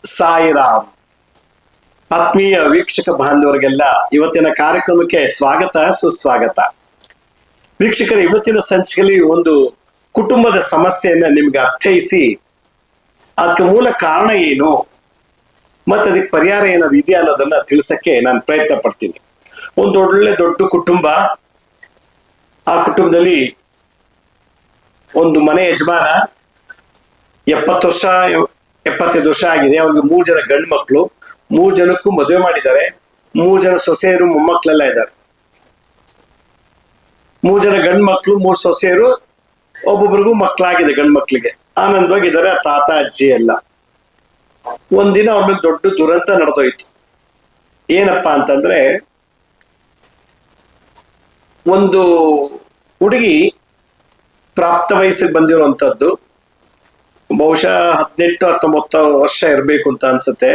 ಸಾಯಿರಾಮ್. ಆತ್ಮೀಯ ವೀಕ್ಷಕ ಬಾಂಧವರಿಗೆಲ್ಲ ಇವತ್ತಿನ ಕಾರ್ಯಕ್ರಮಕ್ಕೆ ಸ್ವಾಗತ ಸುಸ್ವಾಗತ. ವೀಕ್ಷಕರ, ಇವತ್ತಿನ ಸಂಚಿಕೆಯಲ್ಲಿ ಒಂದು ಕುಟುಂಬದ ಸಮಸ್ಯೆಯನ್ನ ನಿಮ್ಗೆ ಅರ್ಥೈಸಿ ಅದಕ್ಕೆ ಮೂಲ ಕಾರಣ ಏನು ಮತ್ತೆ ಅದಕ್ಕೆ ಪರಿಹಾರ ಏನಾದ್ರು ಇದೆಯಾ ಅನ್ನೋದನ್ನ ತಿಳಿಸಕ್ಕೆ ನಾನು ಪ್ರಯತ್ನ ಪಡ್ತೀನಿ. ಒಂದು ದೊಡ್ಡ ಕುಟುಂಬ. ಆ ಕುಟುಂಬದಲ್ಲಿ ಒಂದು ಮನೆ ಯಜಮಾನ 70 ವರ್ಷ 75 ವರ್ಷ ಆಗಿದೆ. ಅವ್ರಿಗೆ 3 ಜನ ಗಂಡು ಮಕ್ಕಳು, 3 ಜನಕ್ಕೂ ಮದುವೆ ಮಾಡಿದ್ದಾರೆ. 3 ಜನ ಸೊಸೆಯರು ಮೊಮ್ಮಕ್ಕಳೆಲ್ಲ ಇದ್ದಾರೆ. 3 ಜನ ಗಂಡು ಮಕ್ಕಳು, 3 ಸೊಸೆಯರು, ಒಬ್ಬೊಬ್ರಿಗೂ ಮಕ್ಕಳಾಗಿದೆ, ಗಂಡು ಮಕ್ಕಳಿಗೆ ಆನಂದವಾಗಿದ್ದಾರೆ. ಆ ತಾತ ಅಜ್ಜಿ ಎಲ್ಲ. ಒಂದಿನ ಅವ್ರ ಮೇಲೆ ದೊಡ್ಡ ದುರಂತ ನಡೆದೋಯ್ತು. ಏನಪ್ಪಾ ಅಂತಂದ್ರೆ, ಒಂದು ಹುಡುಗಿ ಪ್ರಾಪ್ತ ವಯಸ್ಸಿಗೆ ಬಂದಿರುವಂತದ್ದು, ಬಹುಶಃ 18-19 ವರ್ಷ ಇರಬೇಕು ಅಂತ ಅನ್ಸುತ್ತೆ.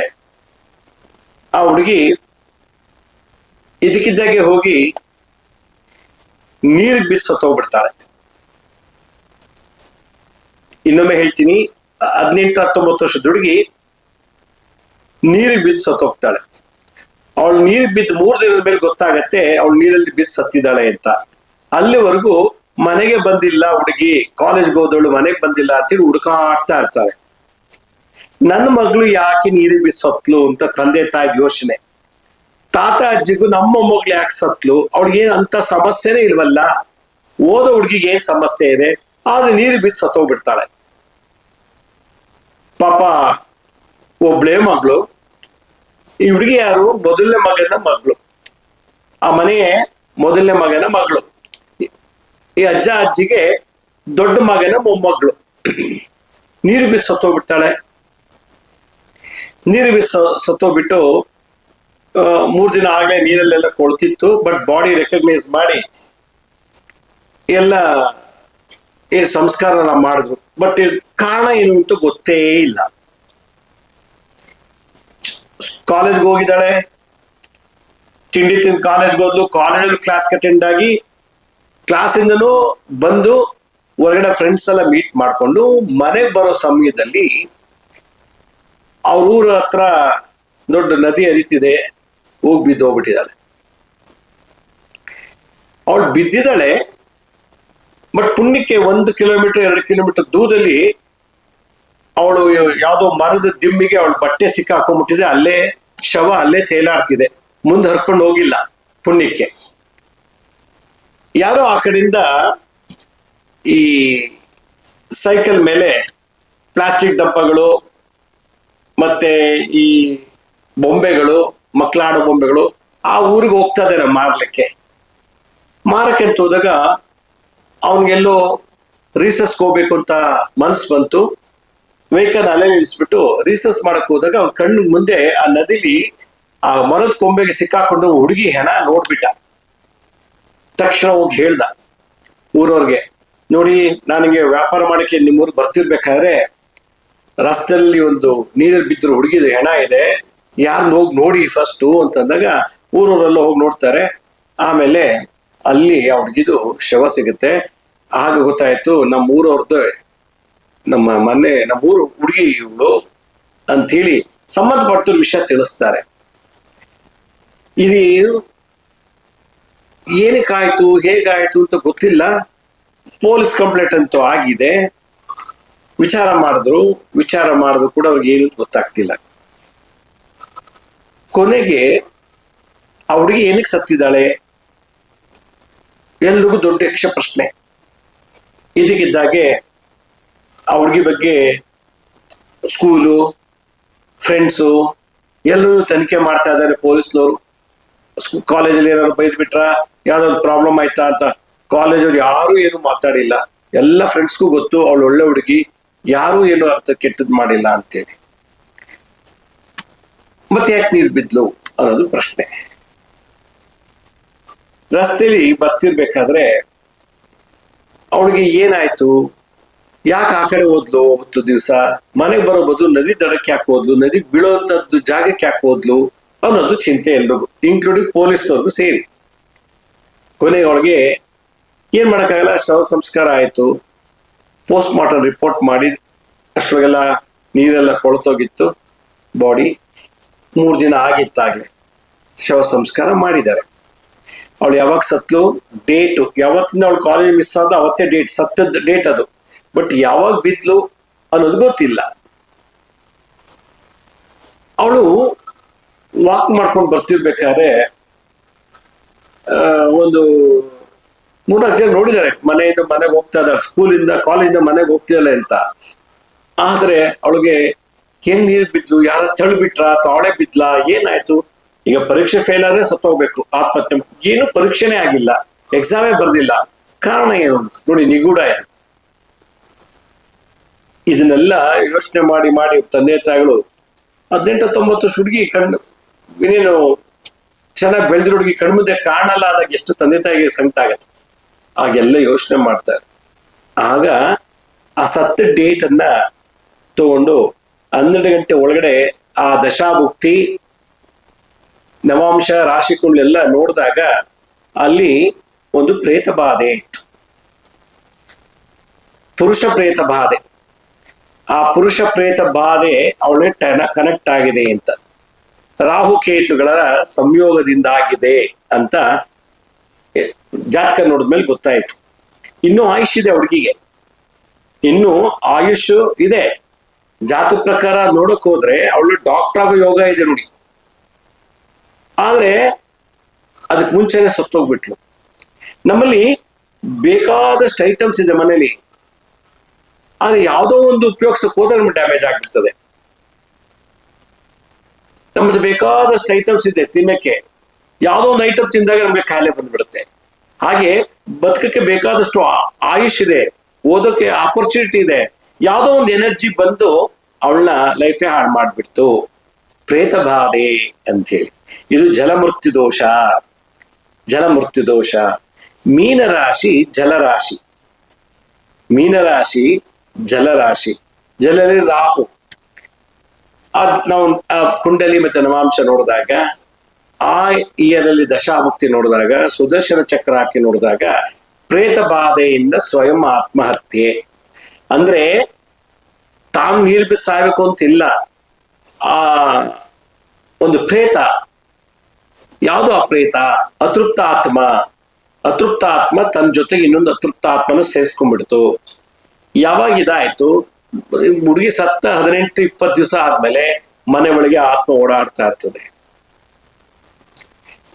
ಆ ಹುಡುಗಿ ಇದಕ್ಕಿದ್ದಾಗೆ ಹೋಗಿ ನೀರಿಗೆ ಬಿದ್ದು ಸತ್ತೋಗ್ಬಿಡ್ತಾಳೆ. ಇನ್ನೊಮ್ಮೆ ಹೇಳ್ತೀನಿ, 18-19 ವರ್ಷದ ಹುಡುಗಿ ನೀರಿಗೆ ಬಿದ್ದು ಸತ್ತೋಗ್ತಾಳೆ. ಅವಳು ನೀರಿಗೆ ಬಿದ್ದು 3 ದಿನದ ಮೇಲೆ ಗೊತ್ತಾಗತ್ತೆ ಅವಳು ನೀರಲ್ಲಿ ಬಿದ್ದು ಸತ್ತಿದ್ದಾಳೆ ಅಂತ. ಅಲ್ಲಿವರೆಗೂ ಮನೆಗೆ ಬಂದಿಲ್ಲ ಹುಡುಗಿ, ಕಾಲೇಜ್ಗೆ ಹೋದವಳು ಮನೆಗೆ ಬಂದಿಲ್ಲ ಅಂತೇಳಿ ಹುಡುಕಾಡ್ತಾ ಇರ್ತಾರೆ. ನನ್ನ ಮಗಳು ಯಾಕೆ ನೀರಿಗೆ ಬಿದ್ದು ಸತ್ಲು ಅಂತ ತಂದೆ ತಾಯಿ ಯೋಚನೆ. ತಾತ ಅಜ್ಜಿಗೂ ನಮ್ಮ ಮಗಳು ಯಾಕೆ ಸತ್ಲು, ಅವ್ಳಿಗೇನು ಅಂತ ಸಮಸ್ಯೆನೇ ಇಲ್ವಲ್ಲ, ಓದೋ ಹುಡುಗಿಗೆ ಏನ್ ಸಮಸ್ಯೆ ಇದೆ, ಆದ್ರೆ ನೀರಿಗೆ ಬಿದ್ದು ಸತ್ತೋಗ್ಬಿಡ್ತಾಳೆ. ಪಾಪ ಒಬ್ಳೇ ಮಗಳು. ಈ ಹುಡುಗಿ ಯಾರು? ಮೊದಲನೇ ಮಗನ ಮಗಳು. ಆ ಮನೆಯ ಮೊದಲನೇ ಮಗನ ಮಗಳು. ಈ ಅಜ್ಜ ಅಜ್ಜಿಗೆ ದೊಡ್ಡ ಮಗನ ಮೊಮ್ಮಗಳು. ನೀರು ಬಿದ್ದು ಸತ್ತೋಗ್ಬಿಡ್ತಾಳೆ. ನೀರು ಬಿದ್ದು ಸತ್ತೋಗ್ಬಿಟ್ಟು 3 ದಿನ ಆಗ್ಲೇ ನೀರಲ್ಲೆಲ್ಲ ಕೊಳ್ತಿತ್ತು. ಬಟ್ ಬಾಡಿ ರೆಕಗ್ನೈಸ್ ಮಾಡಿ ಎಲ್ಲ ಈ ಸಂಸ್ಕಾರನ ಮಾಡಿದ್ರು. ಬಟ್ ಕಾರಣ ಏನು ಅಂತ ಗೊತ್ತೇ ಇಲ್ಲ. ಕಾಲೇಜ್ಗೆ ಹೋಗಿದ್ದಾಳೆ, ತಿಂಡಿ ತಿಂದು ಕಾಲೇಜ್ಗೆ ಹೋದ್ಲು. ಕಾಲೇಜಲ್ಲಿ ಕ್ಲಾಸ್ಗೆ ಅಟೆಂಡ್ ಆಗಿ ಕ್ಲಾಸಿಂದನೂ ಬಂದು ಹೊರಗಡೆ ಫ್ರೆಂಡ್ಸ್ ಎಲ್ಲ ಮೀಟ್ ಮಾಡಿಕೊಂಡು ಮನೆಗೆ ಬರೋ ಸಮಯದಲ್ಲಿ ಅವ್ರ ಊರ ಹತ್ರ ದೊಡ್ಡ ನದಿ ಹರಿತಿದೆ, ಹೋಗಿ ಬಿದ್ದು ಹೋಗ್ಬಿಟ್ಟಿದ್ದಾಳೆ. ಅವಳು ಬಿದ್ದಿದ್ದಾಳೆ. ಬಟ್ ಪುಣ್ಯಕ್ಕೆ 1 ಕಿಲೋಮೀಟರ್ 2 ಕಿಲೋಮೀಟರ್ ದೂರದಲ್ಲಿ ಅವಳು ಯಾವುದೋ ಮರದ ದಿಮ್ಮಿಗೆ ಅವಳು ಬಟ್ಟೆ ಸಿಕ್ಕಾಕೊಂಡ್ಬಿಟ್ಟಿದೆ. ಅಲ್ಲೇ ಶವ ಅಲ್ಲೇ ತೇಲಾಡ್ತಿದೆ, ಮುಂದೆ ಹರ್ಕೊಂಡು ಹೋಗಿಲ್ಲ. ಪುಣ್ಯಕ್ಕೆ ಯಾರೋ ಆ ಕಡೆಯಿಂದ ಈ ಸೈಕಲ್ ಮೇಲೆ ಪ್ಲಾಸ್ಟಿಕ್ ಡಬ್ಬಗಳು ಮತ್ತೆ ಈ ಬೊಂಬೆಗಳು, ಮಕ್ಕಳಾಡೋ ಬೊಂಬೆಗಳು ಆ ಊರಿಗೆ ಹೋಗ್ತಾ ಇದ್ದಾನೆ ಮಾರಕ್ಕೆ ಅಂತ ಹೋದಾಗ ಅವನಿಗೆಲ್ಲೋ ರೀಸಸ್ಗೆ ಹೋಗ್ಬೇಕು ಅಂತ ಮನ್ಸು ಬಂತು. ವೆಹಿಕಲ್ ಅಲ್ಲೇ ನಿಲ್ಲಿಸ್ಬಿಟ್ಟು ರೀಸರ್ಚ್ ಮಾಡಕ್ ಹೋದಾಗ ಅವ್ನ ಕಣ್ಣು ಮುಂದೆ ಆ ನದಿಲಿ ಆ ಮರದ ಕೊಂಬೆಗೆ ಸಿಕ್ಕಾಕೊಂಡು ಹುಡುಗಿ ಹೆಣ ನೋಡ್ಬಿಟ್ಟ. ತಕ್ಷಣ ಹೋಗಿ ಹೇಳ್ದ ಊರವ್ರಿಗೆ, ನೋಡಿ ನನಗೆ ವ್ಯಾಪಾರ ಮಾಡಕ್ಕೆ ನಿಮ್ಮೂರಿಗೆ ಬರ್ತಿರ್ಬೇಕಾದ್ರೆ ರಸ್ತೆಯಲ್ಲಿ ಒಂದು ನೀರಲ್ಲಿ ಬಿದ್ದಿರೋ ಹುಡುಗಿದ ಹೆಣ ಇದೆ, ಯಾರನ್ನ ಹೋಗಿ ನೋಡಿ ಫಸ್ಟು ಅಂತಂದಾಗ ಊರವರೆಲ್ಲ ಹೋಗಿ ನೋಡ್ತಾರೆ. ಆಮೇಲೆ ಅಲ್ಲಿ ಆ ಹುಡುಗಿದು ಶವ ಸಿಗುತ್ತೆ. ಆಗ ಗೊತ್ತಾಯ್ತು ನಮ್ಮ ಊರವ್ರದ್ದು, ನಮ್ಮೂರು ಹುಡುಗಿ ಇವಳು ಅಂಥೇಳಿ ಸಂಬಂಧಪಟ್ಟ ವಿಷಯ ತಿಳಿಸ್ತಾರೆ. ಇದು ಏನಕ್ಕಾಯ್ತು ಹೇಗಾಯ್ತು ಅಂತ ಗೊತ್ತಿಲ್ಲ. ಪೊಲೀಸ್ ಕಂಪ್ಲೇಂಟ್ ಅಂತೂ ಆಗಿದೆ. ವಿಚಾರ ಮಾಡಿದ್ರು ಕೂಡ ಅವ್ರಿಗೆ ಏನು ಗೊತ್ತಾಗ್ತಿಲ್ಲ. ಕೊನೆಗೆ ಆ ಹುಡುಗಿ ಏನಕ್ಕೆ ಸತ್ತಿದ್ದಾಳೆ ಎಲ್ರಿಗೂ ದೊಡ್ಡ ಯಕ್ಷ ಪ್ರಶ್ನೆ. ಇದಕ್ಕಿದ್ದಾಗೆ ಆ ಹುಡುಗಿ ಬಗ್ಗೆ ಸ್ಕೂಲು, ಫ್ರೆಂಡ್ಸು ಎಲ್ಲರೂ ತನಿಖೆ ಮಾಡ್ತಾ ಇದ್ದಾರೆ ಪೊಲೀಸ್ನವರು. ಕಾಲೇಜಲ್ಲಿ ಏನಾದ್ರು ಬೈದ್ಬಿಟ್ರ, ಯಾವ್ದಾದ್ರು ಪ್ರಾಬ್ಲಮ್ ಆಯ್ತಾ ಅಂತ ಕಾಲೇಜವ್ರು ಯಾರು ಏನು ಮಾತಾಡಿಲ್ಲ. ಎಲ್ಲ ಫ್ರೆಂಡ್ಸ್ಗೂ ಗೊತ್ತು ಅವಳು ಒಳ್ಳೆ ಹುಡುಗಿ, ಯಾರು ಏನು ಅಂತ ಕೆಟ್ಟದ್ ಮಾಡಿಲ್ಲ ಅಂತೇಳಿ. ಮತ್ತೆ ಯಾಕೆ ನೀರು ಬಿದ್ಲು ಅನ್ನೋದು ಪ್ರಶ್ನೆ. ರಸ್ತೆಯಲ್ಲಿ ಬರ್ತಿರ್ಬೇಕಾದ್ರೆ ಅವಳಿಗೆ ಏನಾಯ್ತು, ಯಾಕೆ ಆ ಕಡೆ ಹೋದ್ಲು, ಅವತ್ತು ದಿವಸ ಮನೆಗೆ ಬರೋ ಬದಲು ನದಿ ದಡಕ್ಕೆ ಯಾಕೆ ಹೋದ್ಲು, ನದಿ ಬೀಳೋಂಥದ್ದು ಜಾಗಕ್ಕೆ ಯಾಕೆ ಹೋದ್ಲು ಅನ್ನೋದು ಚಿಂತೆ ಎಲ್ರಿಗೂ, ಇನ್ಕ್ಲೂಡಿಂಗ್ ಪೊಲೀಸ್ನವ್ರಿಗೂ ಸೇರಿ. ಕೊನೆಗೆ ಅವಳಿಗೆ ಏನ್ ಮಾಡೋಕ್ಕಾಗಲ್ಲ, ಶವ ಸಂಸ್ಕಾರ ಆಯ್ತು. ಪೋಸ್ಟ್ ಮಾರ್ಟಮ್ ರಿಪೋರ್ಟ್ ಮಾಡಿ ಅಷ್ಟೊಳಗೆಲ್ಲ ನೀರೆಲ್ಲ ಕೊಳ್ತೋಗಿತ್ತು. ಬಾಡಿ. 3 ದಿನ ಆಗಿತ್ತಾಗ್ಲೆ ಶವ ಸಂಸ್ಕಾರ ಮಾಡಿದ್ದಾರೆ. ಅವಳು ಯಾವಾಗ ಸತ್ಲು, ಡೇಟು ಯಾವತ್ತಿಂದ ಅವಳು ಕಾಲೇಜ್ ಮಿಸ್ ಆದ ಅವತ್ತೇ ಡೇಟ್, ಸತ್ತದ ಡೇಟ್ ಅದು. ಬಟ್ ಯಾವಾಗ ಬಿದ್ಲು ಅನ್ನೋದು ಗೊತ್ತಿಲ್ಲ. ಅವಳು ವಾಕ್ ಮಾಡ್ಕೊಂಡು ಬರ್ತಿರ್ಬೇಕಾದ್ರೆ ಒಂದು 3-4 ಜನ ನೋಡಿದ್ದಾರೆ, ಮನೆಯಿಂದ ಮನೆಗೆ ಹೋಗ್ತಾ ಇದ್ದಾಳೆ, ಸ್ಕೂಲಿಂದ ಕಾಲೇಜಿಂದ ಮನೆಗೆ ಹೋಗ್ತಿದ್ದಾಳೆ ಅಂತ. ಆದ್ರೆ ಅವಳಿಗೆ ಹೆಂಗ್ ನೀರು ಬಿದ್ಲು, ಯಾರ ತಳ್ಳಿಬಿಟ್ರ ಅಥವಾ ಅವಳೆ ಬಿದ್ಲಾ, ಏನಾಯ್ತು? ಈಗ ಪರೀಕ್ಷೆ ಫೇಲ್ ಆದ್ರೆ ಸತ್ತೋಗ್ಬೇಕು, ಆತ್ಮಹತ್ಯೆ. ಏನು ಪರೀಕ್ಷೆನೇ ಆಗಿಲ್ಲ, ಎಕ್ಸಾಮೇ ಬರ್ದಿಲ್ಲ, ಕಾರಣ ಏನು ಅಂತ ನೋಡಿ, ನಿಗೂಢ ಏನು. ಇದನ್ನೆಲ್ಲ ಯೋಚನೆ ಮಾಡಿ ಮಾಡಿ ತಂದೆ ತಾಯಿಗಳು 18-19 ಹುಡುಗಿ ಕಣ್ಣು ಇನ್ನೇನು ಚೆನ್ನಾಗಿ ಬೆಳೆದಿರೋ ಹುಡುಗಿ ಕಣ್ಮುಂದೆ ಕಾಣಲ್ಲ ಆದಾಗ ಎಷ್ಟು ತಂದೆ ತಾಯಿಗೆ ಸಂಕಟ ಆಗತ್ತೆ. ಆಗೆಲ್ಲ ಯೋಚನೆ ಮಾಡ್ತಾರೆ. ಆಗ ಆ ಸತ್ತ ಡೇಟ್ ಅನ್ನ ತಗೊಂಡು 12 ಗಂಟೆ ಒಳಗಡೆ ಆ ದಶಾಭುಕ್ತಿ ನವಾಂಶ ರಾಶಿ ಕುಂಡ್ಲೆಲ್ಲ ನೋಡಿದಾಗ ಅಲ್ಲಿ ಒಂದು ಪ್ರೇತ ಬಾಧೆ ಇತ್ತು, ಪುರುಷ ಪ್ರೇತ ಬಾಧೆ. ಆ ಪುರುಷ ಪ್ರೇತ ಬಾಧೆ ಅವಳೇ ಕನೆಕ್ಟ್ ಆಗಿದೆ ಅಂತ, ರಾಹುಕೇತುಗಳ ಸಂಯೋಗದಿಂದ ಆಗಿದೆ ಅಂತ ಜಾತಕ ನೋಡಿದ್ಮೇಲೆ ಗೊತ್ತಾಯ್ತು. ಇನ್ನೂ ಆಯುಷ್ ಇದೆ ಹುಡುಗಿಗೆ, ಇನ್ನು ಆಯುಷ್ ಇದೆ. ಜಾತಕ ಪ್ರಕಾರ ನೋಡಕ್ ಹೋದ್ರೆ ಅವಳು ಡಾಕ್ಟರ್ ಆಗೋ ಯೋಗ ಇದೆ ನೋಡಿ. ಆದ್ರೆ ಅದಕ್ಕೆ ಮುಂಚೆನೆ ಸತ್ತೋಗ್ಬಿಟ್ಲು. ನಮ್ಮಲ್ಲಿ ಬೇಕಾದಷ್ಟು ಐಟಮ್ಸ್ ಇದೆ ಮನೇಲಿ, ಆದ್ರೆ ಯಾವುದೋ ಒಂದು ಉಪಯೋಗಿಸಕ್ಕೆ ಹೋದ್ರೆ ನಮ್ಗೆ ಡ್ಯಾಮೇಜ್ ಆಗ್ಬಿಡ್ತದೆ. ನಮ್ದು ಬೇಕಾದಷ್ಟು ಐಟಮ್ಸ್ ಇದೆ ತಿನ್ನಕ್ಕೆ, ಯಾವುದೋ ಒಂದು ಐಟಮ್ ತಿಂದಾಗ ನಮ್ಗೆ ಕಾಯಿಲೆ ಬಂದ್ಬಿಡುತ್ತೆ. ಹಾಗೆ ಬದುಕಕ್ಕೆ ಬೇಕಾದಷ್ಟು ಆಯುಷ್ ಇದೆ, ಓದೋಕೆ ಆಪರ್ಚುನಿಟಿ ಇದೆ, ಯಾವುದೋ ಒಂದು ಎನರ್ಜಿ ಬಂದು ಅವಳನ್ನ ಲೈಫೇ ಹಾಳು ಮಾಡ್ಬಿಡ್ತು. ಪ್ರೇತ ಬಾಧೆ ಅಂತ ಹೇಳಿ. ಇದು ಜಲಮೃತ್ಯು ದೋಷ. ಜಲಮೃತ್ಯು ದೋಷ. ಮೀನರಾಶಿ ಜಲರಾಶಿ, ಮೀನರಾಶಿ ಜಲರಾಶಿ, ಜಲದಲ್ಲಿ ರಾಹು. ನಾವು ಕುಂಡಲಿ ಮತ್ತೆ ನವಾಂಶ ನೋಡಿದಾಗ, ಆ ಇಯರಲ್ಲಿ ದಶಾಭುಕ್ತಿ ನೋಡಿದಾಗ, ಸುದರ್ಶನ ಚಕ್ರ ಹಾಕಿ ನೋಡಿದಾಗ ಪ್ರೇತ ಬಾಧೆಯಿಂದ ಸ್ವಯಂ ಆತ್ಮಹತ್ಯೆ. ಅಂದ್ರೆ ತಾನು ನೀರು ಬಿದ್ದು ಸಾಯ್ಬೇಕು ಅಂತಿಲ್ಲ. ಆ ಒಂದು ಪ್ರೇತ, ಯಾವುದು ಆ ಪ್ರೇತ? ಅತೃಪ್ತ ಆತ್ಮ. ಅತೃಪ್ತ ಆತ್ಮ ತನ್ನ ಜೊತೆಗೆ ಇನ್ನೊಂದು ಅತೃಪ್ತ ಆತ್ಮನ ಸೇರಿಸ್ಕೊಂಡ್ಬಿಡ್ತು. ಯಾವಾಗ ಇದಾಯ್ತು, ಹುಡುಗಿ ಸತ್ತ 18-20 ದಿವಸ ಆದ್ಮೇಲೆ ಮನೆ ಒಳಗೆ ಆತ್ಮ ಓಡಾಡ್ತಾ ಇರ್ತದೆ.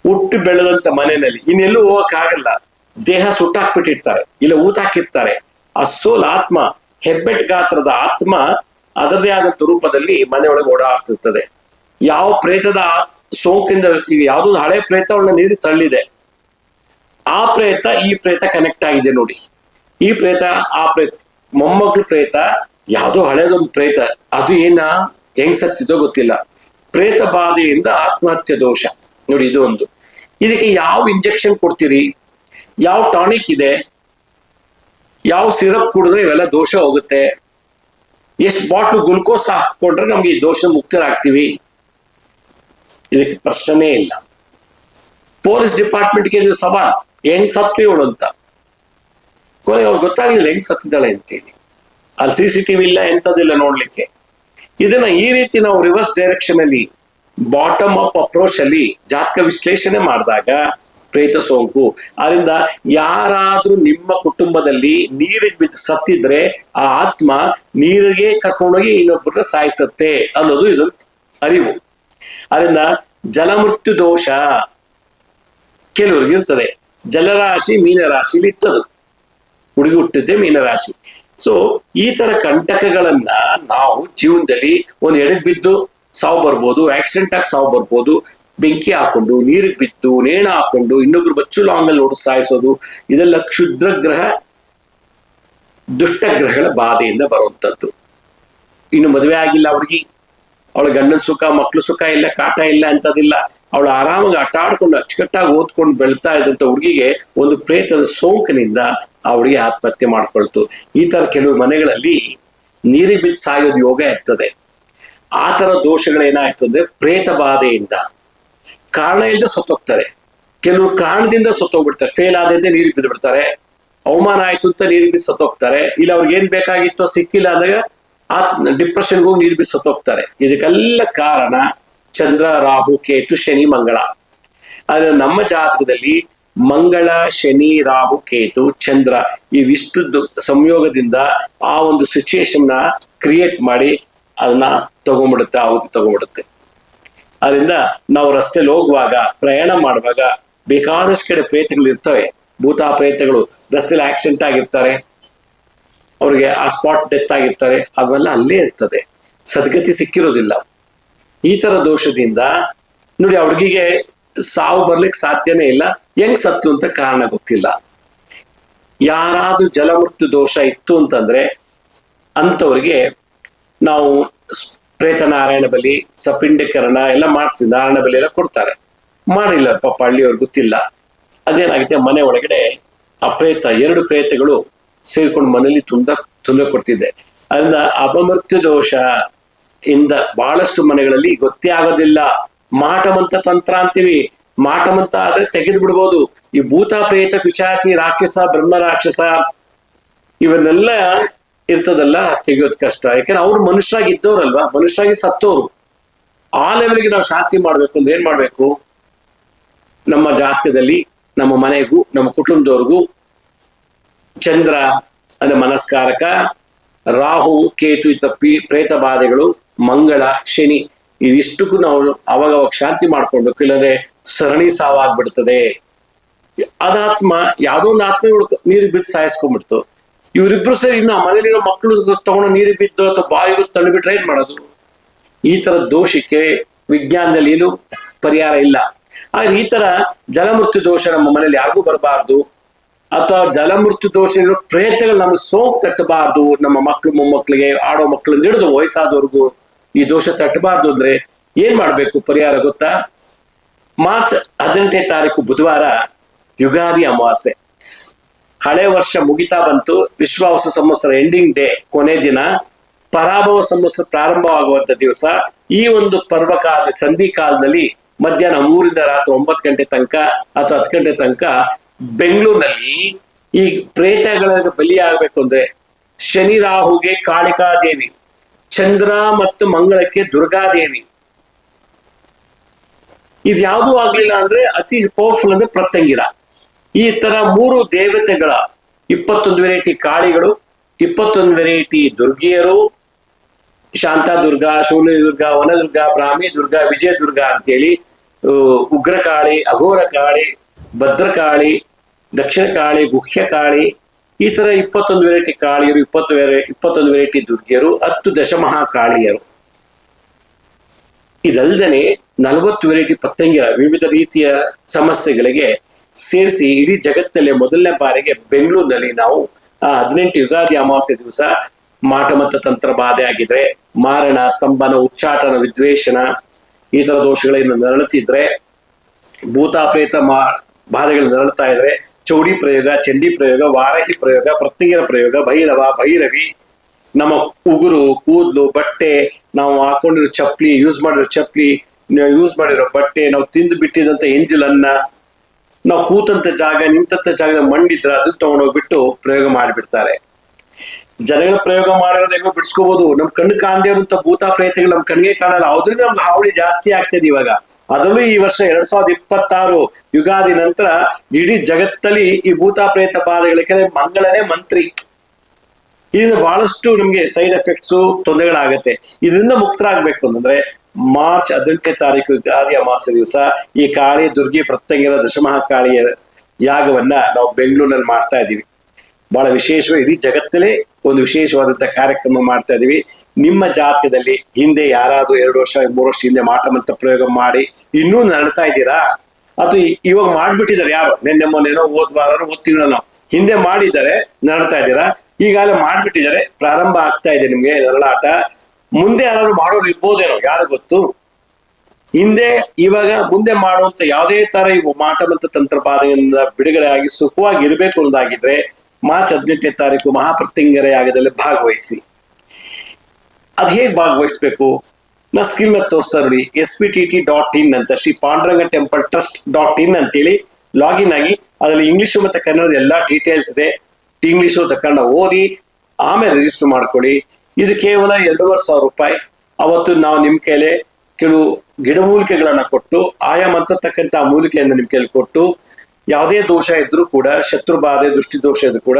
ಹುಟ್ಟು ಬೆಳೆದಂತ ಮನೆಯಲ್ಲಿ ಇನ್ನೆಲ್ಲೂ ಹೋಗಕ್ಕಾಗಲ್ಲ. ದೇಹ ಸುಟ್ಟಾಕ್ಬಿಟ್ಟಿರ್ತಾರೆ, ಇಲ್ಲ ಊತ ಹಾಕಿರ್ತಾರೆ. ಆ ಸೋಲ್ ಆತ್ಮ, ಹೆಬ್ಬೆಟ್ ಗಾತ್ರದ ಆತ್ಮ ಅದರದೇ ಆದಂತ ರೂಪದಲ್ಲಿ ಮನೆ ಒಳಗೆ ಓಡಾಡ್ತಿರ್ತದೆ. ಯಾವ ಪ್ರೇತದ ಸೋಂಕಿಂದ, ಈಗ ಯಾವ್ದೊಂದು ಹಳೆ ಪ್ರೇತ ಅವಳನ್ನ ನೀರು ತಳ್ಳಿದೆ, ಆ ಪ್ರೇತ ಈ ಪ್ರೇತ ಕನೆಕ್ಟ್ ಆಗಿದೆ ನೋಡಿ. ಈ ಪ್ರೇತ ಆ ಪ್ರೇತ, ಮೊಮ್ಮಗಳು ಪ್ರೇತ, ಯಾವುದೋ ಹಳೇದೊಂದು ಪ್ರೇತ, ಅದು ಹೆಂಗ್ ಸತ್ತಿದೋ ಗೊತ್ತಿಲ್ಲ. ಪ್ರೇತ ಬಾಧೆಯಿಂದ ಆತ್ಮಹತ್ಯೆ ದೋಷ ನೋಡಿ, ಇದು ಒಂದು. ಇದಕ್ಕೆ ಯಾವ ಇಂಜೆಕ್ಷನ್ ಕೊಡ್ತೀರಿ, ಯಾವ ಟಾನಿಕ್ ಇದೆ, ಯಾವ ಸಿರಪ್ ಕುಡಿದ್ರೆ ಇವೆಲ್ಲ ದೋಷ ಹೋಗುತ್ತೆ, ಎಷ್ಟು ಬಾಟ್ಲು ಗ್ಲುಕೋಸ್ ಹಾಕೊಂಡ್ರೆ ನಮ್ಗೆ ಈ ದೋಷ ಮುಕ್ತರಾಗ್ತೀವಿ? ಇದಕ್ಕೆ ಪ್ರಶ್ನೆ ಇಲ್ಲ. ಪೊಲೀಸ್ ಡಿಪಾರ್ಟ್ಮೆಂಟ್ಗೆ ಇದು ಸವಾಲ್, ಹೆಂಗ್ ಸತ್ತಿವಳು ಅಂತ. ಕೊನೆಗೆ ಅವ್ರು ಗೊತ್ತಾಗ್ಲಿಲ್ಲ ಹೆಂಗ್ ಸತ್ತಿದ್ದಾಳೆ ಅಂತೇಳಿ. ಅಲ್ಲಿ CCTV ಇಲ್ಲ, ಎಂಥದಿಲ್ಲ ನೋಡ್ಲಿಕ್ಕೆ. ಇದನ್ನ ಈ ರೀತಿ ನಾವು ರಿವರ್ಸ್ ಡೈರೆಕ್ಷನ್ ಅಲ್ಲಿ, ಬಾಟಮ್ ಅಪ್ ಅಪ್ರೋಚ್ ಅಲ್ಲಿ ಜಾತಕ ವಿಶ್ಲೇಷಣೆ ಮಾಡಿದಾಗ ಪ್ರೇತ ಸೋಂಕು. ಅದರಿಂದ ಯಾರಾದ್ರೂ ನಿಮ್ಮ ಕುಟುಂಬದಲ್ಲಿ ನೀರಿಗೆ ಬಿದ್ದು ಸತ್ತಿದ್ರೆ ಆ ಆತ್ಮ ನೀರಿಗೆ ಕರ್ಕೊಂಡೋಗಿ ಇನ್ನೊಬ್ಬರನ್ನ ಸಾಯಿಸತ್ತೆ ಅನ್ನೋದು ಇದು ಅರಿವು. ಅದರಿಂದ ಜಲಮೃತ್ಯು ದೋಷ ಕೆಲವ್ರಿಗೆ ಇರ್ತದೆ. ಜಲರಾಶಿ ಮೀನರಾಶಿಲಿ ಇತ್ತದು, ಹುಡುಗಿ ಹುಟ್ಟಿದ್ದೆ ಮೀನರಾಶಿ. ಸೊ ಈ ತರ ಕಂಟಕಗಳನ್ನ ನಾವು ಜೀವನದಲ್ಲಿ ಒಂದು ಎಡಕ್ ಬಿದ್ದು ಸಾವು ಬರ್ಬೋದು, ಆಕ್ಸಿಡೆಂಟ್ ಆಗಿ ಸಾವು ಬರ್ಬೋದು, ಬೆಂಕಿ ಹಾಕೊಂಡು, ನೀರಿಗೆ ಬಿದ್ದು, ನೇಣ ಹಾಕೊಂಡು, ಇನ್ನೊಬ್ರು ಬಚ್ಚು ಲಾಂಗಲ್ಲಿ ನೋಡು ಸಾಯಿಸೋದು, ಇದೆಲ್ಲ ಕ್ಷುದ್ರ ಗ್ರಹ, ದುಷ್ಟಗ್ರಹಗಳ ಬಾಧೆಯಿಂದ ಬರುವಂಥದ್ದು. ಇನ್ನು ಮದುವೆ ಆಗಿಲ್ಲ ಹುಡುಗಿ, ಅವಳ ಗಂಡನ ಸುಖ, ಮಕ್ಳು ಸುಖ ಇಲ್ಲ, ಕಾಟ ಇಲ್ಲ ಅಂತದಿಲ್ಲ, ಅವಳು ಆರಾಮಾಗಿ ಆಟ ಆಡ್ಕೊಂಡು ಅಚ್ಚುಕಟ್ಟಾಗಿ ಓದ್ಕೊಂಡು ಬೆಳ್ತಾ ಇದ್ದಂತ ಹುಡುಗಿಗೆ ಒಂದು ಪ್ರೇತದ ಸೋಂಕಿನಿಂದ ಆ ಹುಡುಗಿ ಆತ್ಮಹತ್ಯೆ ಮಾಡ್ಕೊಳ್ತು. ಈ ತರ ಕೆಲವು ಮನೆಗಳಲ್ಲಿ ನೀರಿಗೆ ಬಿದ್ದು ಸಾಯೋದು ಯೋಗ ಇರ್ತದೆ. ಆ ತರ ದೋಷಗಳೇನಾಯ್ತು ಅಂದ್ರೆ ಪ್ರೇತ ಬಾಧೆಯಿಂದ ಕಾರಣ ಇಲ್ಲದೆ ಸತ್ತೋಗ್ತಾರೆ. ಕೆಲವರು ಕಾರಣದಿಂದ ಸತ್ತೋಗ್ಬಿಡ್ತಾರೆ, ಫೇಲ್ ಆದಂತೆ ನೀರಿಗೆ ಬಿದ್ದು ಬಿಡ್ತಾರೆ, ಅವಮಾನ ಆಯ್ತು ಅಂತ ನೀರಿಗೆ ಬಿದ್ದು ಸತ್ತೋಗ್ತಾರೆ. ಇಲ್ಲ ಅವ್ರಿಗೆ ಏನ್ ಬೇಕಾಗಿತ್ತೋ ಸಿಕ್ಕಿಲ್ಲ ಅಂದಾಗ ಆ ಡಿಪ್ರೆಷನ್ಗೂ ನೀರು ಬಿಸಿ ಸತ್ತೋಗ್ತಾರೆ. ಇದಕ್ಕೆಲ್ಲ ಕಾರಣ ಚಂದ್ರ, ರಾಹು, ಕೇತು, ಶನಿ, ಮಂಗಳ. ಆದ್ರೆ ನಮ್ಮ ಜಾತಕದಲ್ಲಿ ಮಂಗಳ, ಶನಿ, ರಾಹು, ಕೇತು, ಚಂದ್ರ ಇವಿಷ್ಟು ಸಂಯೋಗದಿಂದ ಆ ಒಂದು ಸಿಚುಯೇಷನ್ ನ ಕ್ರಿಯೇಟ್ ಮಾಡಿ ಅದನ್ನ ತಗೊಂಡ್ಬಿಡುತ್ತೆ, ಆಹುತಿ ತಗೊಂಡ್ಬಿಡುತ್ತೆ. ಅದರಿಂದ ನಾವು ರಸ್ತೆಲಿ ಹೋಗುವಾಗ, ಪ್ರಯಾಣ ಮಾಡುವಾಗ ಬೇಕಾದಷ್ಟು ಕಡೆ ಪ್ರೇತಗಳು ಇರ್ತವೆ. ಭೂತ ಪ್ರೇತಗಳು ರಸ್ತೆಲಿ ಆಕ್ಸಿಡೆಂಟ್ ಆಗಿರ್ತಾರೆ, ಅವ್ರಿಗೆ ಆ ಸ್ಪಾಟ್ ಡೆತ್ ಆಗಿರ್ತಾರೆ, ಅವೆಲ್ಲ ಅಲ್ಲೇ ಇರ್ತದೆ, ಸದ್ಗತಿ ಸಿಕ್ಕಿರೋದಿಲ್ಲ. ಈ ತರ ದೋಷದಿಂದ ನೋಡಿ ಆ ಹುಡುಗಿಗೆ ಸಾವು ಬರ್ಲಿಕ್ಕೆ ಸಾಧ್ಯನೇ ಇಲ್ಲ. ಹೆಂಗ್ ಸತ್ಲು ಅಂತ ಕಾರಣ ಗೊತ್ತಿಲ್ಲ. ಯಾರಾದ್ರೂ ಜಲಮೃತ್ಯು ದೋಷ ಇತ್ತು ಅಂತಂದ್ರೆ ಅಂಥವ್ರಿಗೆ ನಾವು ಪ್ರೇತ ನಾರಾಯಣ ಬಲಿ, ಸಪಿಂಡೀಕರಣ ಎಲ್ಲ ಮಾಡಿಸ್ತೀವಿ. ನಾರಾಯಣ ಬಲಿ ಎಲ್ಲ ಕೊಡ್ತಾರೆ. ಮಾಡಿಲ್ಲ ಪಾಪ ಹಳ್ಳಿಯವ್ರಿಗೆ ಗೊತ್ತಿಲ್ಲ. ಅದೇನಾಗುತ್ತೆ, ಮನೆ ಒಳಗಡೆ ಆ ಪ್ರೇತ, 2 ಪ್ರೇತಗಳು ಸೇರ್ಕೊಂಡು ಮನೇಲಿ ತೊಂದರೆ ಕೊಡ್ತಿದ್ದೆ. ಅದರಿಂದ ಅಪಮೃತ್ಯು ದೋಷ ಇಂದ ಬಹಳಷ್ಟು ಮನೆಗಳಲ್ಲಿ ಗೊತ್ತೇ ಆಗೋದಿಲ್ಲ. ಮಾಟಮಂತ ತಂತ್ರ ಅಂತೀವಿ. ಮಾಟಮಂತ ಆದ್ರೆ ತೆಗೆದು ಬಿಡ್ಬೋದು. ಈ ಭೂತ, ಪ್ರೇತ, ಪಿಶಾಚಿ, ರಾಕ್ಷಸ, ಬ್ರಹ್ಮ ರಾಕ್ಷಸ ಇವನ್ನೆಲ್ಲ ಇರ್ತದಲ್ಲ, ತೆಗೆಯೋದ್ ಕಷ್ಟ. ಯಾಕಂದ್ರೆ ಅವ್ರು ಮನುಷ್ಯರಾಗಿ ಇದ್ದವ್ರಲ್ವಾ, ಮನುಷ್ಯರಾಗಿ ಸತ್ತೋರು. ಆ ಲೆವೆಲ್ಗೆ ನಾವು ಶಾಂತಿ ಮಾಡ್ಬೇಕು ಅಂದ್ರೆ ಏನ್ ಮಾಡ್ಬೇಕು? ನಮ್ಮ ಜಾತಕದಲ್ಲಿ ನಮ್ಮ ಮನೆಗೂ ನಮ್ಮ ಕುಟುಂಬದವ್ರಿಗೂ ಚಂದ್ರ ಅಂದ್ರೆ ಮನಸ್ಕಾರಕ, ರಾಹು, ಕೇತು ತಪ್ಪಿ ಪ್ರೇತ ಬಾಧೆಗಳು, ಮಂಗಳ, ಶನಿ ಇದಿಷ್ಟಕ್ಕೂ ನಾವು ಅವಾಗ ಶಾಂತಿ ಮಾಡ್ಕೊಳ್ಬೇಕು. ಇಲ್ಲಂದ್ರೆ ಸರಣಿ ಸಾವಾಗ್ಬಿಡ್ತದೆ. ಅದಾತ್ಮ ಯಾವ್ದೋ ಒಂದು ಆತ್ಮ ನೀರಿಗೆ ಬಿದ್ದು ಸಾಯಿಸ್ಕೊಂಡ್ಬಿಡ್ತು. ಇವರಿಬ್ರು ಸೇರಿ ಇನ್ನು ಮನೇಲಿರೋ ಮಕ್ಕಳು ತಗೊಂಡು ನೀರಿಗೆ ಬಿದ್ದು ಅಥವಾ ಬಾಯಿಗೆ ತಳ್ಳಿಬಿಟ್ರೆ ಏನ್ ಮಾಡೋದು? ಈ ತರ ದೋಷಕ್ಕೆ ವಿಜ್ಞಾನದಲ್ಲಿ ಏನು ಪರಿಹಾರ ಇಲ್ಲ. ಆದ್ರೆ ಈ ತರ ಜಲಮೃತ್ಯು ದೋಷ ನಮ್ಮ ಮನೇಲಿ ಯಾರಿಗೂ ಬರಬಾರ್ದು, ಅಥವಾ ಜಲಮೃತ್ಯು ದೋಷ ಇರೋ ಪ್ರೇತಗಳು ನಮ್ಗೆ ಸೋಂಕು ತಟ್ಟಬಾರ್ದು. ನಮ್ಮ ಮಕ್ಕಳು, ಮೊಮ್ಮಕ್ಕಳಿಗೆ, ಆಡೋ ಮಕ್ಕಳನ್ನ ಹಿಡಿದು ವಯಸ್ಸಾದವ್ರಿಗೂ ಈ ದೋಷ ತಟ್ಟಬಾರ್ದು ಅಂದ್ರೆ ಏನ್ ಮಾಡ್ಬೇಕು? ಪರಿಹಾರ ಗೊತ್ತಾ? ಮಾರ್ಚ್ 18ನೇ ತಾರೀಕು ಬುಧವಾರ ಯುಗಾದಿ ಅಮಾವಾಸ್ಯೆ. ಹಳೆ ವರ್ಷ ಮುಗಿತಾ ಬಂತು. ವಿಶ್ವಾವಸು ಸಂವತ್ಸರ ಎಂಡಿಂಗ್ ಡೇ, ಕೊನೆ ದಿನ. ಪರಾಭವ ಸಂವತ್ಸರ ಪ್ರಾರಂಭವಾಗುವಂತ ದಿವಸ. ಈ ಒಂದು ಪರ್ವಕಾಲ, ಸಂಧಿ ಕಾಲದಲ್ಲಿ ಮಧ್ಯಾಹ್ನ 3ರಿಂದ ರಾತ್ರಿ 9 ಗಂಟೆ ತನಕ ಅಥವಾ 10 ಗಂಟೆ ತನಕ ಬೆಂಗಳೂರಿನಲ್ಲಿ ಈ ಪ್ರೇತಗಳಿಗೆ ಬಲಿಯಾಗಬೇಕು ಅಂದ್ರೆ ಶನಿ ರಾಹುಗೆ ಕಾಳಿಕಾದೇವಿ, ಚಂದ್ರ ಮತ್ತು ಮಂಗಳಕ್ಕೆ ದುರ್ಗಾದೇವಿ, ಇದ್ಯಾವುದೂ ಆಗ್ಲಿಲ್ಲ ಅಂದ್ರೆ ಅತಿ ಪವರ್ಫುಲ್ ಅಂದ್ರೆ ಪ್ರತ್ಯಂಗಿರ. ಈ ತರ 3 ದೇವತೆಗಳ 21 ವೆರೈಟಿ ಕಾಳಿಗಳು, 21 ವೆರೈಟಿ ದುರ್ಗಿಯರು, ಶಾಂತ ದುರ್ಗಾ, ಶೂನ್ಯ ದುರ್ಗಾ, ವನದುರ್ಗಾ, ಬ್ರಾಹ್ಮಿ ದುರ್ಗಾ, ವಿಜಯ ದುರ್ಗಾ ಅಂತೇಳಿ, ಉಗ್ರಕಾಳಿ, ಅಘೋರ ಕಾಳಿ, ಭದ್ರಕಾಳಿ, ದಕ್ಷಿಣ ಕಾಳಿ, ಗುಹ್ಯ ಕಾಳಿ, ಈ ತರ 21 ವೆರೈಟಿ ಕಾಳಿಯರು, 21 ವೆರೈಟಿ ದುರ್ಗಿಯರು, 10 ದಶಮಹಾಕಾಳಿಯರು. ಇದಲ್ದೇನೆ 40 ವೆರೈಟಿ ಪತ್ತಂಗಿರ ವಿವಿಧ ರೀತಿಯ ಸಮಸ್ಯೆಗಳಿಗೆ ಸೇರಿಸಿ ಇಡೀ ಜಗತ್ತಲ್ಲೇ ಮೊದಲನೇ ಬಾರಿಗೆ ಬೆಂಗಳೂರಿನಲ್ಲಿ ನಾವು 18 ಯುಗಾದಿ ಅಮಾವಾಸ್ಯೆ ದಿವಸ ಮಾಟಮಂತ ತಂತ್ರ ಬಾಧೆ ಆಗಿದ್ರೆ, ಮಾರಣ, ಸ್ತಂಭನ, ಉಚ್ಚಾಟನ, ವಿದ್ವೇಷಣ ಈ ತರ ದೋಷಗಳೇನು ನರಳುತ್ತಿದ್ರೆ, ಭೂತ ಪ್ರೇತ ಬಾಧೆಗಳು ನರಳುತ್ತಾ ಇದ್ರೆ, ಚೌಡಿ ಪ್ರಯೋಗ, ಚಂಡಿ ಪ್ರಯೋಗ, ವಾರಹಿ ಪ್ರಯೋಗ, ಪ್ರತ್ಯಂಗಿರ ಪ್ರಯೋಗ, ಭೈರವ, ಭೈರವಿ, ನಮ್ಮ ಉಗುರು, ಕೂದಲು, ಬಟ್ಟೆ, ನಾವು ಹಾಕೊಂಡಿರೋ ಚಪ್ಪಲಿ, ಯೂಸ್ ಮಾಡಿರೋ ಚಪ್ಪಲಿ, ಯೂಸ್ ಮಾಡಿರೋ ಬಟ್ಟೆ, ನಾವು ತಿಂದು ಬಿಟ್ಟಿದಂತ ಎಂಜಲನ್ನ, ನಾವು ಕೂತಂತ ಜಾಗ, ನಿಂತಂತ ಜಾಗದ ಮಣ್ಣಿದ್ರ ಅದನ್ನ ತಗೊಂಡೋಗ್ಬಿಟ್ಟು ಪ್ರಯೋಗ ಮಾಡಿಬಿಡ್ತಾರೆ. ಜನಗಳ ಪ್ರಯೋಗ ಮಾಡಿರೋದು ಹೆಂಗೋ ಬಿಡಿಸ್ಕೋಬಹುದು. ನಮ್ ಕಣ್ಣು ಕಾಣದೇ ಇರುವಂತ ಭೂತ ಪ್ರೇತಗಳು ನಮ್ ಕಣ್ಣಿಗೆ ಕಾಣಲ್ಲ. ಅದ್ರಿಂದ ನಮ್ಗೆ ಹಾವಳಿ ಜಾಸ್ತಿ ಆಗ್ತದೆ ಇವಾಗ. ಅದರಲ್ಲೂ ಈ ವರ್ಷ 2026 ಯುಗಾದಿ ನಂತರ ಇಡೀ ಜಗತ್ತಲ್ಲಿ ಈ ಭೂತ ಪ್ರೇತ ಬಾಧೆಗಳಿಗೆ ಮಂಗಳನೇ ಮಂತ್ರಿ. ಇದರಿಂದ ಬಹಳಷ್ಟು ನಮ್ಗೆ ಸೈಡ್ ಎಫೆಕ್ಟ್ಸು, ತೊಂದರೆಗಳಾಗತ್ತೆ. ಇದರಿಂದ ಮುಕ್ತರಾಗ್ಬೇಕು ಅಂತಂದ್ರೆ ಮಾರ್ಚ್ 18ನೇ ತಾರೀಕು ಯುಗಾದಿ ಅಮಾವಾಸ್ಯೆ ದಿವಸ ಈ ಕಾಳಿ, ದುರ್ಗಿ, ಪ್ರತ್ಯಂಗಿರ, ದಶಮಹಾಕಾಳಿಯ ಯಾಗವನ್ನ ನಾವು ಬೆಂಗಳೂರಿನಲ್ಲಿ ಮಾಡ್ತಾ ಇದೀವಿ. ಬಹಳ ವಿಶೇಷವಾಗಿ ಇಡೀ ಜಗತ್ತಲ್ಲೇ ಒಂದು ವಿಶೇಷವಾದಂತಹ ಕಾರ್ಯಕ್ರಮ ಮಾಡ್ತಾ ಇದೀವಿ. ನಿಮ್ಮ ಜಾತಕದಲ್ಲಿ ಹಿಂದೆ ಯಾರಾದ್ರೂ 2 ವರ್ಷ 3 ವರ್ಷ ಹಿಂದೆ ಮಾಟಮಂತ ಪ್ರಯೋಗ ಮಾಡಿ ಇನ್ನೂ ನರಳ್ತಾ ಇದ್ದೀರಾ? ಅದು ಇವಾಗ ಮಾಡ್ಬಿಟ್ಟಿದ್ದಾರೆ ಯಾರು? ನೆನ್ನೆ ಮೊನ್ನೆನೋ ಓದ್ತಿನೋ ಹಿಂದೆ ಮಾಡಿದ್ದಾರೆ, ನರಳ್ತಾ ಇದ್ದೀರಾ. ಈಗಾಗಲೇ ಮಾಡ್ಬಿಟ್ಟಿದ್ದಾರೆ, ಪ್ರಾರಂಭ ಆಗ್ತಾ ಇದೆ ನಿಮ್ಗೆ ನರಳಾಟ. ಮುಂದೆ ಯಾರಾದ್ರು ಮಾಡೋರು ಇರ್ಬೋದೇನೋ, ಯಾರು ಗೊತ್ತು. ಹಿಂದೆ ಇವಾಗ ಮುಂದೆ ಮಾಡುವಂತ ಯಾವುದೇ ತರ ಇವು ಮಾಟಮಂತ ತಂತ್ರ ಬಾಧೆಯಿಂದ ಬಿಡುಗಡೆ ಆಗಿ ಸುಖವಾಗಿ ಇರಬೇಕು ಅನ್ನೋದಾಗಿದ್ರೆ ಮಾರ್ಚ್ 18ನೇ ತಾರೀಕು ಮಹಾಪ್ರತ್ಯಂಗಿರ ಯಾಗದಲ್ಲಿ ಭಾಗವಹಿಸಿ. ಅದ್ ಹೇಗ್ ಭಾಗವಹಿಸ್ಬೇಕು? ನಾ ಸ್ಕ್ರೀನ್ ಮೇಲೆ ತೋರಿಸ್ತಾ ನೋಡಿ, SPTT.in ಅಂತ, ಶ್ರೀ ಪಾಂಡುರಂಗ ಟೆಂಪಲ್ ಟ್ರಸ್ಟ್.in ಅಂತೇಳಿ ಲಾಗಿನ್ ಆಗಿ ಅದರಲ್ಲಿ ಇಂಗ್ಲಿಷು ಮತ್ತೆ ಕನ್ನಡದ ಎಲ್ಲಾ ಡೀಟೇಲ್ಸ್ ಇದೆ. ಇಂಗ್ಲಿಷು ಮತ್ತು ಕನ್ನಡ ಓದಿ ಆಮೇಲೆ ರಿಜಿಸ್ಟರ್ ಮಾಡ್ಕೊಳ್ಳಿ. ಇದು ಕೇವಲ 2,500 ರೂಪಾಯಿ. ಅವತ್ತು ನಾವು ನಿಮ್ಮ ಕೈಲಿ ಕೆಲವು ಗಿಡಮೂಲಿಕೆಗಳನ್ನ ಕೊಟ್ಟು ಆಯಾ ಮಂತ್ರತಕ್ಕಂಥ ಮೂಲಿಕೆಯನ್ನು ನಿಮ್ಮ ಕೈಲಿ ಕೊಟ್ಟು ಯಾವುದೇ ದೋಷ ಇದ್ರೂ ಕೂಡ, ಶತ್ರು ಬಾಧೆ ದೃಷ್ಟಿ ದೋಷ ಇದ್ರೂ ಕೂಡ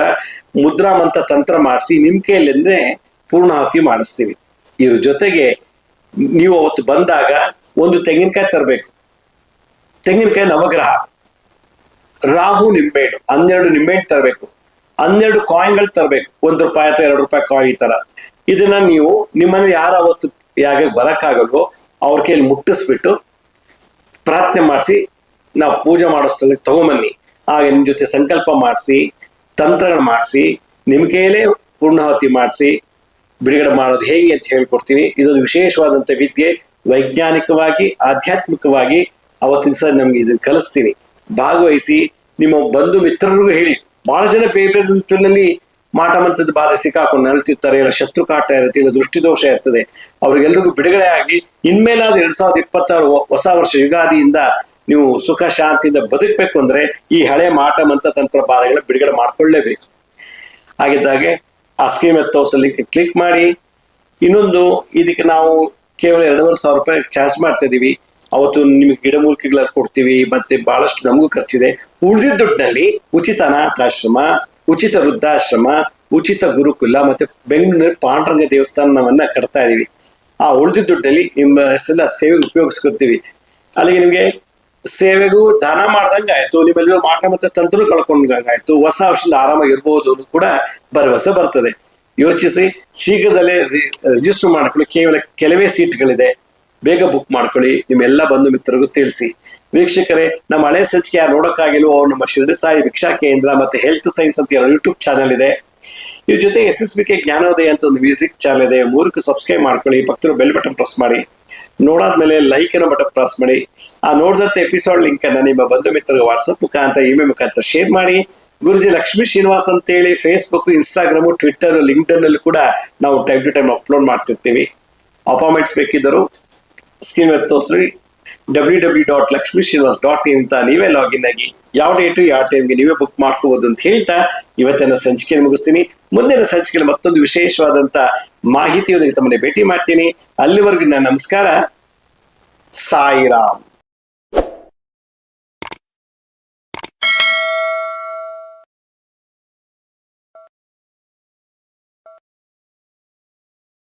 ಮುದ್ರಾ ಮಂತ್ರ ತಂತ್ರ ಮಾಡಿಸಿ ನಿಮ್ಮ ಕೈಯಲ್ಲೇ ಪೂರ್ಣಾಹುತಿ ಮಾಡಿಸ್ತೀವಿ. ಇದ್ರ ಜೊತೆಗೆ ನೀವು ಅವತ್ತು ಬಂದಾಗ ಒಂದು ತೆಂಗಿನಕಾಯಿ ತರಬೇಕು. ತೆಂಗಿನಕಾಯಿ ನವಗ್ರಹ, ರಾಹು ನಿಂಬೆಹಣ್ಣು 12 ನಿಂಬೆಹಣ್ಣು ತರಬೇಕು, 12 ಕಾಯಿನ್ಗಳು ತರಬೇಕು, ₹1 ಅಥವಾ ₹2 ಕಾಯಿನ್ ಈ ತರ. ಇದನ್ನ ನೀವು ನಿಮ್ಮಲ್ಲಿ ಯಾರು ಅವತ್ತು ಯಾಗ ಬರಕ್ಕಾಗಲ್ವೋ ಅವ್ರ ಕೈಯಲ್ಲಿ ಮುಟ್ಟಿಸ್ಬಿಟ್ಟು ಪ್ರಾರ್ಥನೆ ಮಾಡಿಸಿ ನಾವು ಪೂಜೆ ಮಾಡೋ ಸ್ಥಳಕ್ಕೆ ತಗೊಂಬನ್ನಿ. ಹಾಗೆ ನಿಮ್ಮ ಜೊತೆ ಸಂಕಲ್ಪ ಮಾಡಿಸಿ, ತಂತ್ರಗಳು ಮಾಡಿಸಿ, ನಿಮ್ಮ ಕೈಯಲ್ಲೇ ಪೂರ್ಣಾಹುತಿ ಮಾಡಿಸಿ ಬಿಡುಗಡೆ ಮಾಡೋದು ಹೇಗೆ ಅಂತ ಹೇಳ್ಕೊಡ್ತೀನಿ. ಇದೊಂದು ವಿಶೇಷವಾದಂಥ ವಿದ್ಯೆ. ವೈಜ್ಞಾನಿಕವಾಗಿ ಆಧ್ಯಾತ್ಮಿಕವಾಗಿ ಅವತ್ತಿನ ಸಹ ನಮ್ಗೆ ಇದನ್ನ ಕಲಿಸ್ತೀನಿ. ಭಾಗವಹಿಸಿ ನಿಮ್ಮ ಬಂಧು ಮಿತ್ರರಿಗೂ ಹೇಳಿ. ಬಹಳ ಜನ ಬೇರೆ ಋತುವಿನಲ್ಲಿ ಮಾಟ ಮಂತ್ರದ ಬಾಧೆ ಸಿಕ್ಕಾಕೊಂಡು ನಳ್ತಿರ್ತಾರೆ, ಇಲ್ಲ ಶತ್ರು ಕಾಟ ಇರುತ್ತೆ, ಇಲ್ಲ ದೃಷ್ಟಿದೋಷ ಇರ್ತದೆ. ಅವ್ರಿಗೆಲ್ರಿಗೂ ಬಿಡುಗಡೆ ಆಗಿ ಇನ್ಮೇಲಾದ್ರೂ 2026 ಹೊಸ ವರ್ಷ ಯುಗಾದಿಯಿಂದ ನೀವು ಸುಖ ಶಾಂತಿಯಿಂದ ಬದುಕಬೇಕು ಅಂದ್ರೆ ಈ ಹಳೆ ಮಾಟ ಮಂತ್ರ ತಂತ್ರ ಬಾಧೆಗಳ ಬಿಡುಗಡೆ ಮಾಡ್ಕೊಳ್ಳೇಬೇಕು. ಹಾಗಿದ್ದಾಗೆ ಆ ಸ್ಕೀಮ್ ಎತ್ತೋಸ್ ಲಿಂಕ್ ಕ್ಲಿಕ್ ಮಾಡಿ. ಇನ್ನೊಂದು, ಇದಕ್ಕೆ ನಾವು ಕೇವಲ 2,500 ರೂಪಾಯಿ ಚಾರ್ಜ್ ಮಾಡ್ತಾ ಇದೀವಿ. ಅವತ್ತು ನಿಮಗೆ ಗಿಡಮೂಲಿಕೆಗಳನ್ನು ಕೊಡ್ತೀವಿ, ಮತ್ತೆ ಬಹಳಷ್ಟು ನಮಗೂ ಖರ್ಚಿದೆ. ಉಳಿದಿದ್ದ ದುಡ್ಡಿನಲ್ಲಿ ಉಚಿತ ಅನಾಥಾಶ್ರಮ, ಉಚಿತ ವೃದ್ಧಾಶ್ರಮ, ಉಚಿತ ಗುರುಕುಲ, ಮತ್ತೆ ಬೆಂಗಳೂರಿನಲ್ಲಿ ಪಾಂಡುರಂಗ ದೇವಸ್ಥಾನವನ್ನ ಕಟ್ತಾ ಇದೀವಿ. ಆ ಉಳಿದಿದ್ದ ದುಡ್ಡಲ್ಲಿ ನಿಮ್ಮ ಹೆಸರನ್ನ ಸೇವೆ ಉಪಯೋಗಿಸ್ಕೊತೀವಿ. ಅಲ್ಲಿಗೆ ನಿಮಗೆ ಸೇವೆಗೂ ದಾನ ಮಾಡ್ದಂಗೆ ಆಯ್ತು, ನಿಮ್ಮಲ್ಲಿರೋ ಮಾಟ ಮತ್ತೆ ತಂತ್ರ ಕಳ್ಕೊಂಡಂಗಾಯ್ತು, ಹೊಸ ವರ್ಷದಿಂದ ಆರಾಮಾಗಿರ್ಬೋದು ಅನ್ನೋದು ಕೂಡ ಭರವಸೆ ಬರ್ತದೆ. ಯೋಚಿಸಿ, ಶೀಘ್ರದಲ್ಲೇ ರಿಜಿಸ್ಟರ್ ಮಾಡ್ಕೊಳ್ಳಿ. ಕೇವಲ ಕೆಲವೇ ಸೀಟ್ಗಳಿದೆ, ಬೇಗ ಬುಕ್ ಮಾಡ್ಕೊಳ್ಳಿ. ನಿಮ್ಮೆಲ್ಲ ಬಂಧು ಮಿತ್ರರಿಗೂ ತಿಳಿಸಿ. ವೀಕ್ಷಕರೇ, ನಮ್ಮ ಹಳೆ ಸಂಚಿಕೆ ಯಾರು ನೋಡೋಕ್ಕಾಗಿಲ್ವೋ ಅವ್ರು ನಮ್ಮ ಶಿರಡಿ ಸಾಯಿ ಭಿಕ್ಷಾ ಕೇಂದ್ರ ಮತ್ತೆ ಹೆಲ್ತ್ ಸೈನ್ಸ್ ಅಂತ ಯೂಟ್ಯೂಬ್ ಚಾನಲ್ ಇದೆ. ಇದ್ರ ಜೊತೆ SSBK ಜ್ಞಾನೋದಯ ಅಂತ ಒಂದು ಮ್ಯೂಸಿಕ್ ಚಾನಲ್ ಇದೆ. 3ಕ್ಕೂ ಸಬ್ಸ್ಕ್ರೈಬ್ ಮಾಡ್ಕೊಳ್ಳಿ. ಪಕ್ಕದ ಬೆಲ್ ಬಟನ್ ಪ್ರೆಸ್ ಮಾಡಿ. ನೋಡಾದ್ಮೇಲೆ ಲೈಕ್ ಅನ್ನೋ ಬಟನ್ ಪ್ರೆಸ್ ಮಾಡಿ. ಆ ನೋಡಿದಂತ ಎಪಿಸೋಡ್ ಲಿಂಕ್ ಅನ್ನ ನಿಮ್ಮ ಬಂಧು ಮಿತ್ರರಿಗೆ ವಾಟ್ಸಪ್ ಮುಖಾಂತರ, ಇಮೇಲ್ ಮುಖಾಂತರ ಶೇರ್ ಮಾಡಿ. ಗುರುಜಿ ಲಕ್ಷ್ಮೀ ಶ್ರೀನಿವಾಸ್ ಅಂತೇಳಿ ಫೇಸ್ಬುಕ್, ಇನ್ಸ್ಟಾಗ್ರಾಮು, ಟ್ವಿಟ್ಟರ್, ಲಿಂಕ್ಡ್ಇನ್ ಅಲ್ಲಿ ಕೂಡ ನಾವು ಟೈಮ್ ಟು ಟೈಮ್ ಅಪ್ಲೋಡ್ ಮಾಡ್ತಿರ್ತೀವಿ. ಅಪಾಯಿಂಟ್ಮೆಂಟ್ಸ್ ಬೇಕಿದ್ದರು ಸ್ಕ್ರೀನ್ ಮೇಲೆ ತೋರಿಸ್ರಿ. www.lakshmisrinivas.in ಅಂತ ನೀವೇ ಲಾಗಿನ್ ಆಗಿ ಯಾವ ಡೇಟು ಯಾವ ಟೈಮ್ಗೆ ನೀವೇ ಬುಕ್ ಮಾಡ್ಕೋಬಹುದು ಅಂತ ಹೇಳ್ತಾ ಇವತ್ತಿನ ಸಂಚಿಕೆಯನ್ನು ಮುಗಿಸ್ತೀನಿ. ಮುಂದಿನ ಸಂಚಿಕೆಯಲ್ಲಿ ಮತ್ತೊಂದು ವಿಶೇಷವಾದಂತ ಮಾಹಿತಿಯೊಂದಿಗೆ ತಮ್ಮನ್ನ ಭೇಟಿ ಮಾಡ್ತೀನಿ. ಅಲ್ಲಿವರೆಗೂ ನನ್ನ ನಮಸ್ಕಾರ. ಸಾಯಿರಾಮ್.